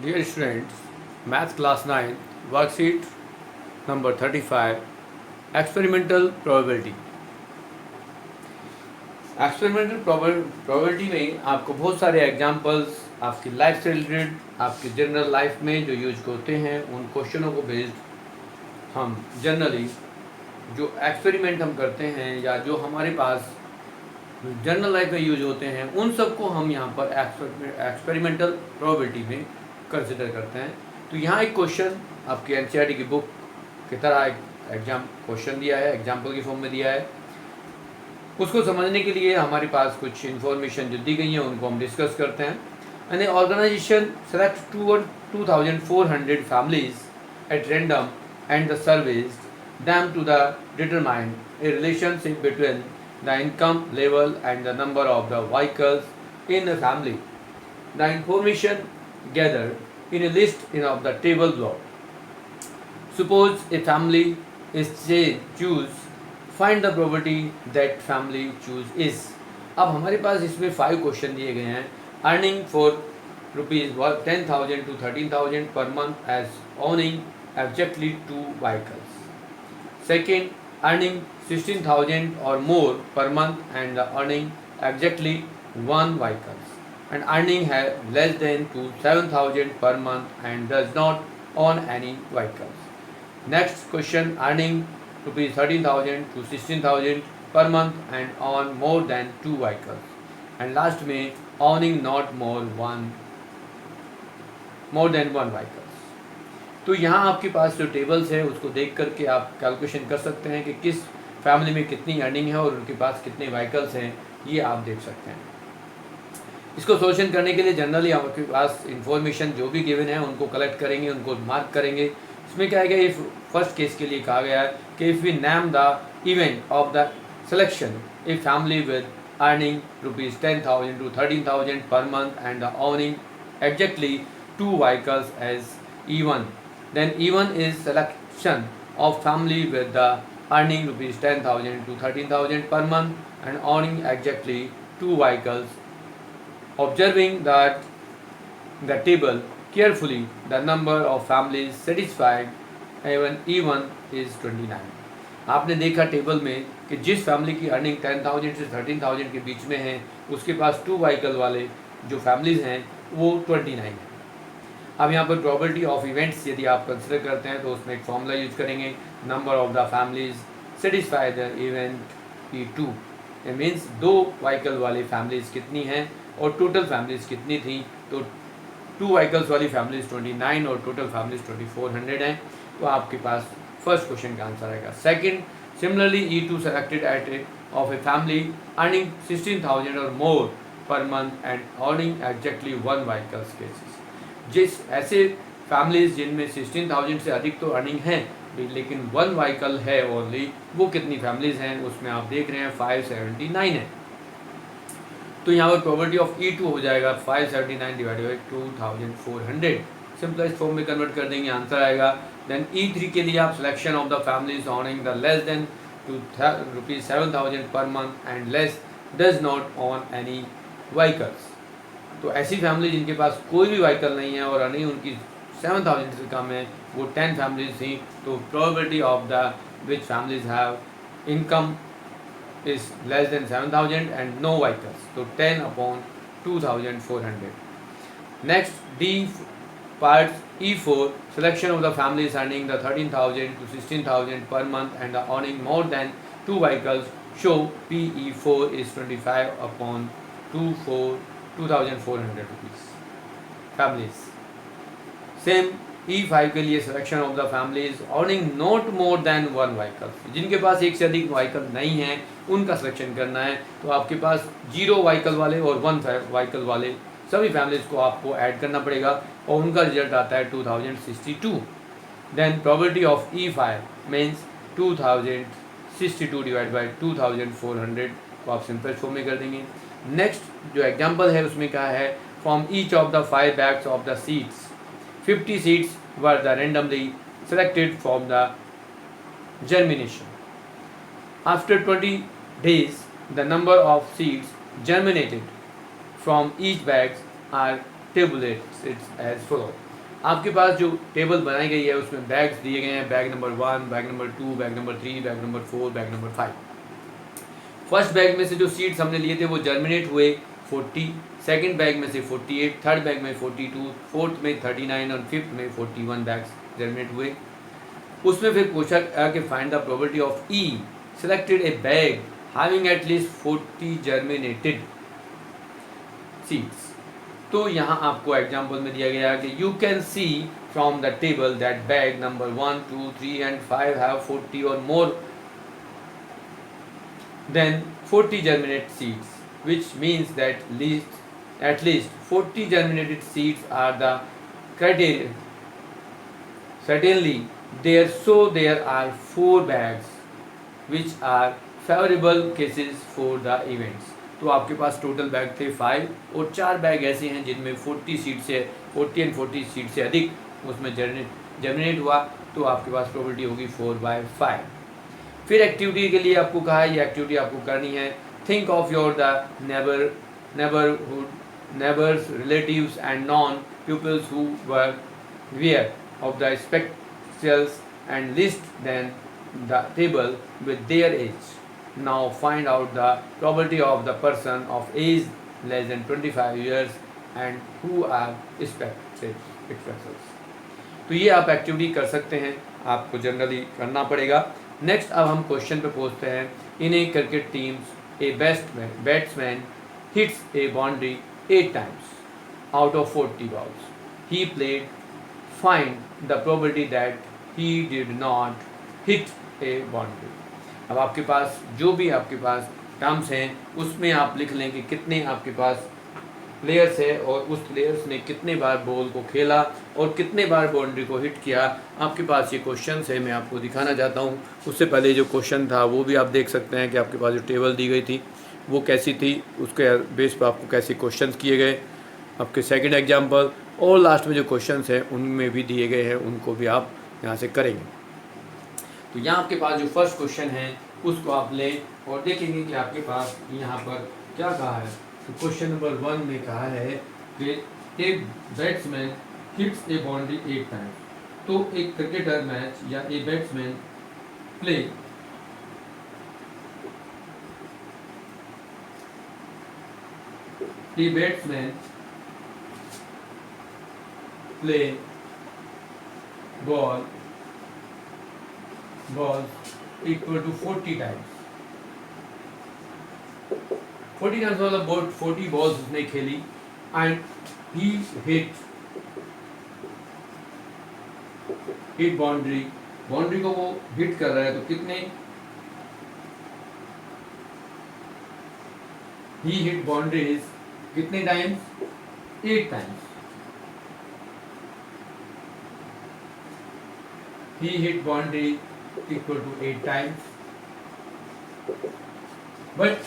Dear students, Math Class 9, Worksheet number 35, Experimental Probability. Experimental probability में आपको बहुत सारे एग्जांपल्स आपकी लाइफ से रिलेटेड, आपकी जनरल लाइफ में जो यूज होते हैं, उन क्वेश्चनों को बेस्ड हम जनरली जो एक्सपेरिमेंट हम करते हैं या जो हमारे पास जनरल लाइफ में यूज होते हैं, उन सबको हम यहाँ पर एक्सपेरिमेंटल प्रोबेबिलिटी में कंसिडर करते हैं। तो यहाँ एक क्वेश्चन आपकी एनसीईआरटी की बुक की तरह एक एग्जाम क्वेश्चन दिया है, एग्जाम्पल की फॉर्म में दिया है। उसको समझने के लिए हमारे पास कुछ इन्फॉर्मेशन जो दी गई है उनको हम डिस्कस करते हैं। And the organization select 2400 families at random and the surveys them to the determine a relationship between the income level and the number of the vehicles in a family. The information gathered in a list of the table below. Suppose a family is choose find the probability that family choose is. अब हमारे पास इसमें 5 question दिए गए हैं। Earning for ₹10,000 to 13,000 per month as owning exactly 2 vehicles. Second, earning 16,000 or more per month and earning exactly 1 vehicles, and earning less than to 7,000 per month and does not own any vehicles. Next question, earning ₹13,000 to 16,000 per month and own more than 2 vehicles, and last में owning not more than 1 vehicles. तो यहाँ आपके पास जो tables है उसको देख करके आप कैलकुलेशन कर सकते हैं कि किस फैमिली में कितनी अर्निंग है और उनके पास कितने व्हीकल्स हैं, ये आप देख सकते हैं। इसको सोल्यूशन करने के लिए जनरली आपके पास इंफॉर्मेशन जो भी गिवन है उनको कलेक्ट करेंगे, उनको मार्क करेंगे। इसमें क्या है कि फर्स्ट केस के लिए कहा गया है कि if we name the event of the selection a family with earning ₹10,000 to 13,000 per month and owning exactly 2 vehicles as E1, then E1 is selection of family with the earning ₹10,000 to 13,000 per month and owning exactly 2 vehicles. Observing that the table carefully, the number of families satisfied even E1 is 29. आपने देखा table में कि जिस family की earning 10,000 से 13,000 के बीच में है उसके पास 2 व्हीकल वाले जो फैमिलीज़ हैं वो 29 है। अब यहाँ पर प्रोबेबिलिटी ऑफ इवेंट्स यदि आप कंसिडर करते हैं तो उसमें एक फॉर्मूला यूज करेंगे, number of the families satisfy the event E2। ये मीन्स 2 व्हीकल वाली फैमिलीज़ कितनी हैं और टोटल फैमिलीज़ कितनी थी। तो 2 व्हीकल्स वाली फैमिलीज़ 29 और टोटल फैमिलीज़ 2400 हैं। तो आपके पास फर्स्ट क्वेश्चन का आंसर आएगा। Second, similarly E2 selected at of a family earning 16,000 और more per month and earning exactly 1 vehicles cases. जिस ऐसे फैमिलीज जिनमें 16,000 से अधिक तो अर्निंग है लेकिन 1 व्हीकल है ओनली, वो कितनी फैमिलीज हैं उसमें आप देख रहे हैं 579 है। तो यहाँ पर प्रोबेबिलिटी ऑफ E2 हो जाएगा 579 डिवाइडेड बाई 2400। सिंपलेस्ट फॉर्म में कन्वर्ट कर देंगे, आंसर आएगा। देन E3 के लिए आप selection of the families owning the less than to ₹7,000 per month and less does not own any vehicles. तो ऐसी फैमिली जिनके पास कोई भी व्हीकल नहीं है और अर्निंग उनकी 7,000 से कम है, वो 10 फैमिलीज थी। तो probability of the which families have income is less than 7,000 and no vehicles, so 10 upon 2,400. Next, D parts E4, selection of the families earning the 13,000 to 16,000 per month and owning more than 2 vehicles, show PE4 is 25 upon 2,400 rupees families. Same E5 के लिए selection of the families earning not more than 1 vehicle, जिनके पास एक से अधिक vehicle नहीं है उनका selection करना है। तो आपके पास 0 व्हीकल वाले और 1 व्हीकल वाले सभी फैमिलीज को आपको ऐड करना पड़ेगा और उनका रिजल्ट आता है 2062। Then probability of E5 means 2062 divide by 2400 को आप सिंपल फॉर्म में कर देंगे। नेक्स्ट जो एग्जाम्पल है उसमें क्या है, from each of the 5 bags of the seats 50 seeds were the randomly selected from the germination. After 20 days, the number of seeds germinated from each bag are tabulates its as follow. आपके पास जो table बनाई गई है उसमें bags दिए गए हैं, bag number 1, bag number 2, bag number 3, bag number 4, bag number 5। First bag में से जो सीड्स हमने लिए थे वो जर्मिनेट हुए 40, सेकंड बैग में से 48, थर्ड बैग में 42, फोर्थ में 39 और फिफ्थ में 41 बैग्स जर्मिनेट हुए। उसमें फिर पूछा गया कि find the probability of E selected A bag having at least 40 germinated seeds. तो यहाँ आपको एग्जाम्पल में दिया गया कि you can see from the table that bag number 1, 2, 3 and 5 have 40 और मोर than 40 germinate seeds, which means that at least 40 germinated seeds are the criteria. Certainly, there are 4 bags which are favorable cases for the events. तो आपके पास total bag थे 5 और 4 bag ऐसे हैं जिनमें 40 seed से 40 and 40 seed से अधिक उसमें जर्मिनेट हुआ, तो आपके पास प्रोबेबिलिटी होगी 4/5। फिर एक्टिविटी के लिए आपको कहा है, ये एक्टिविटी आपको करनी है। Think of your the neighbours, relatives and known peoples who were wear of the spectacles and list then the table with their age. Now find out the probability of the person of age less than 25 years and who are spectacles. तो ये आप activity कर सकते हैं, आपको generally करना पड़ेगा। Next अब हम क्वेश्चन पे पहुंचते हैं। In a cricket teams a batsman hits a boundary 8 times out of 40 balls. He played. Find the probability that he did not hit a boundary. अब आपके पास जो भी आपके पास टर्म्स हैं उसमें आप लिख लें कि कितने आपके पास प्लेयर्स है और उस प्लेयर्स ने कितने बार बॉल को खेला और कितने बार बाउंड्री को हिट किया। आपके पास ये क्वेश्चन है, मैं आपको दिखाना चाहता हूँ। उससे पहले जो क्वेश्चन था वो भी आप देख सकते हैं कि आपके पास जो टेबल दी गई थी वो कैसी थी, उसके बेस पर आपको कैसे क्वेश्चन किए गए। आपके सेकंड एग्जाम्पल और लास्ट में जो क्वेश्चन हैं उनमें भी दिए गए हैं, उनको भी आप यहाँ से करेंगे। तो यहाँ आपके पास जो फर्स्ट क्वेश्चन है उसको आप लें और देखेंगे कि आपके पास यहाँ पर क्या कहा है। तो क्वेश्चन नंबर 1 में कहा है कि एक batsman hits a boundary 8 times। तो एक क्रिकेटर मैच या a batsman play ball equal to 40 times। 40 times मतलब 40 बॉल्स उसने खेली एंड ही हिट बाउंड्री को वो हिट कर रहा है। तो कितने ही हिट बाउंड्रीज कितने times? 8 times। he hit boundary equal to 8 times, but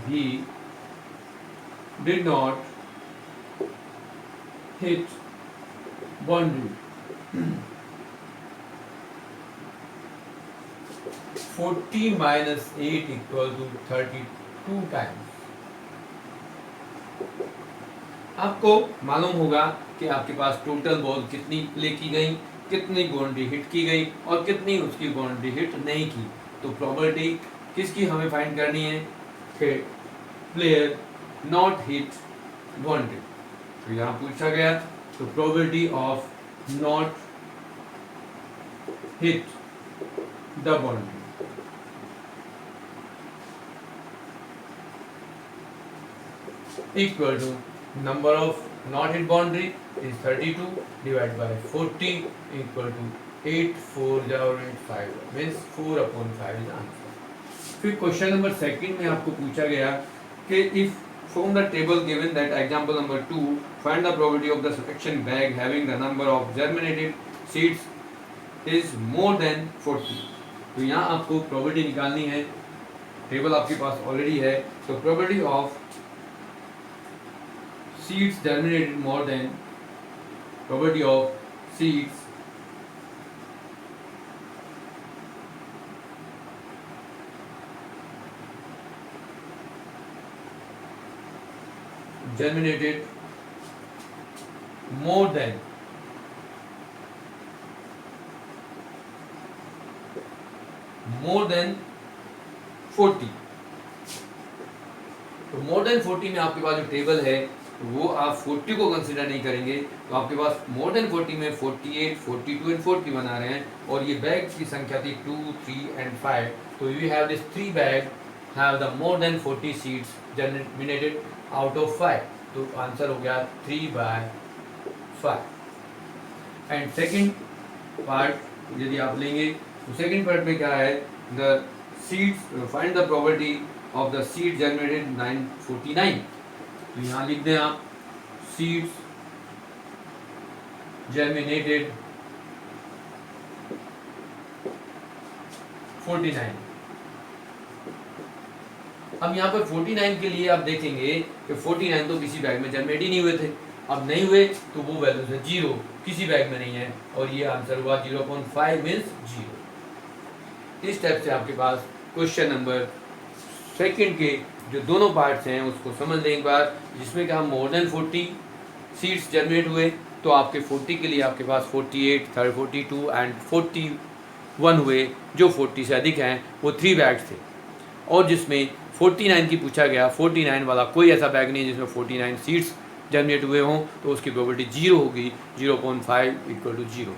he did not hit boundary। 14 minus 8 equal to 32 times। आपको मालूम होगा कि आपके पास टोटल बॉल कितनी प्ले की गई, कितनी बाउंड्री हिट की गई और कितनी उसकी बाउंड्री हिट नहीं की। तो प्रोबेबिलिटी किसकी हमें फाइंड करनी है कि प्लेयर नॉट हिट बाउंड्री। तो यहाँ पूछा गया तो probability of not hit the boundary equal to number of not hit boundary is 32 divided by 40 equal to 84085 means 4/5 is answer। फिर क्वेश्चन नंबर सेकंड में आपको पूछा गया कि if from the table given that example number 2 find the probability of the selection bag having the number of germinated seeds is more than 40। तो यहाँ आपको probability निकालनी है, टेबल आपके पास ऑलरेडी है। तो probability of seeds germinated more than probability of seeds germinated more than 40, तो मोर than 40 में आपके पास जो टेबल है वो आप 40 को कंसिडर नहीं करेंगे, तो आपके पास मोर देन 40 में 48, 42 एंड 41 आ रहे हैं, और ये बैग की संख्या थी 2, 3 एंड 5, तो we have this 3 bag have the more than 40 seeds germinated out of 5, तो आंसर हो गया 3/5। एंड सेकंड पार्ट यदि आप लेंगे तो सेकंड पार्ट में क्या है, the seeds find the probability of the seed germinated 949, तो यहाँ लिख दें आप सीड्स जर्मिनेटेड 49। अब यहाँ पर 49 के लिए आप देखेंगे कि 49 तो किसी बैग में जर्मिनेट ही नहीं हुए थे, अब नहीं हुए तो वो वैल्यू है 0, किसी बैग में नहीं है, और ये आंसर हुआ 0.5 मीन्स 0। इस टाइप से आपके पास क्वेश्चन नंबर सेकंड के जो दोनों पार्ट्स हैं उसको समझ लें एक बार, जिसमें कि हम मोर देन 40 सीड्स जर्मिनेट हुए, तो आपके 40 के लिए आपके पास 48, 42 एंड 41 हुए, जो 40 से अधिक हैं वो 3 बैग्स थे, और जिसमें 49 की पूछा गया, 49 वाला कोई ऐसा बैग नहीं जिसमें 49 सीड्स जर्मिनेट हुए हों, तो उसकी प्रोबेबिलिटी 0 होगी, 0.5 = 0।